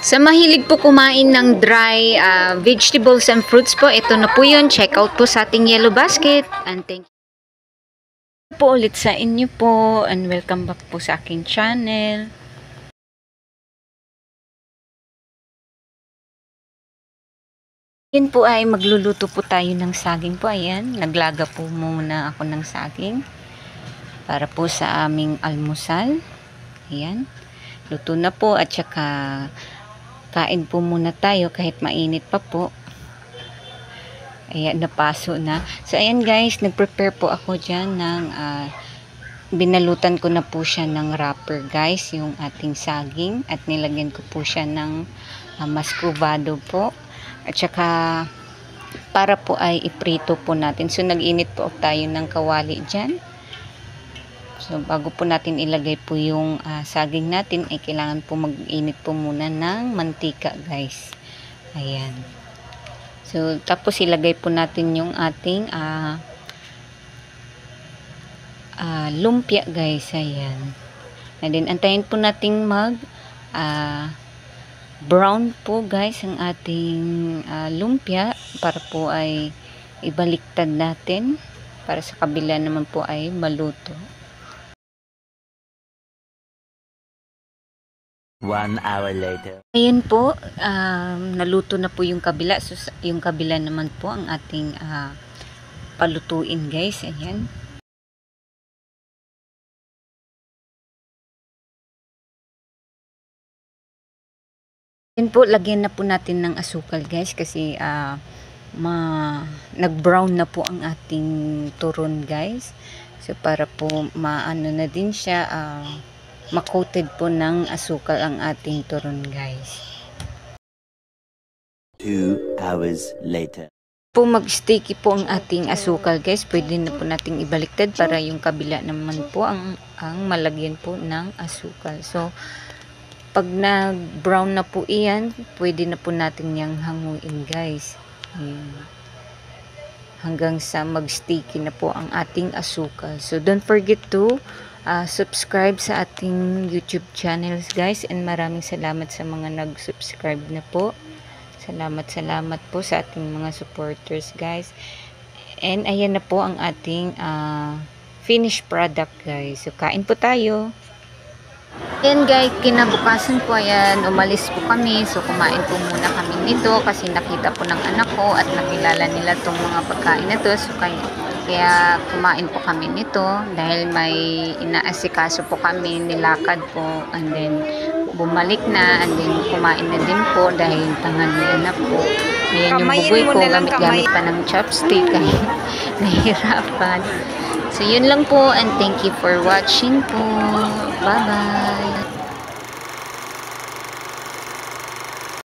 Sa mahilig po kumain ng dry vegetables and fruits po, ito na po yun. Check out po sa ating yellow basket. And thank you po ulit sa inyo po. And welcome back po sa aking channel. Yan po ay magluluto po tayo ng saging po. Ayan, naglaga po muna ako ng saging para po sa aming almusal. Ayan, luto na po at saka kain po muna tayo kahit mainit pa po. Ayan, napaso na. So ayan guys, nagprepare po ako dyan ng binalutan ko na po siya ng wrapper guys, yung ating saging, at nilagyan ko po siya ng mascovado po. At saka para po ay iprito po natin. So nag-init po tayo ng kawali dyan. So bago po natin ilagay po yung saging natin, ay kailangan po mag-init po muna ng mantika guys. Ayan. So tapos ilagay po natin yung ating lumpia guys. Ayan. And then antayin po natin mag brown po guys ang ating lumpia para po ay ibaliktad natin para sa kabila naman po ay maluto. 1 hour later. Ayan po, naluto na po yung kabila. So yung kabila naman po ang ating palutuin guys. Ayan. Yan po, lagyan na po natin ng asukal guys kasi nag-brown na po ang ating turon guys. So para po maano na din siya, ma-coated po ng asukal ang ating turon guys. 2 hours later. Po mag-sticky po ang ating asukal guys. Pwede na po nating ibaliktad para yung kabila naman po ang malagyan po ng asukal. So pag nag-brown na po iyan, pwede na po natin yang hanguin guys. Ayan. Hanggang sa mag-sticky na po ang ating asukal. So don't forget to subscribe sa ating YouTube channels guys. And maraming salamat sa mga nag-subscribe na po. Salamat po sa ating mga supporters guys. And ayan na po ang ating finished product guys. So kain po tayo. Ayan guys, kinabukasan po ayan, umalis po kami. So kumain po muna kami nito kasi nakita po ng anak ko at nakilala nila itong mga pagkain na to. So kaya kumain po kami nito dahil may inaasikaso po kami, nilakad po, and then bumalik na, and then kumain na din po dahil tanghalian na po. Ayan yung bugoy ko, gamit-gamit pa ng chopstick kahit nahihirapan. So yun lang po, and thank you for watching po. Bye bye.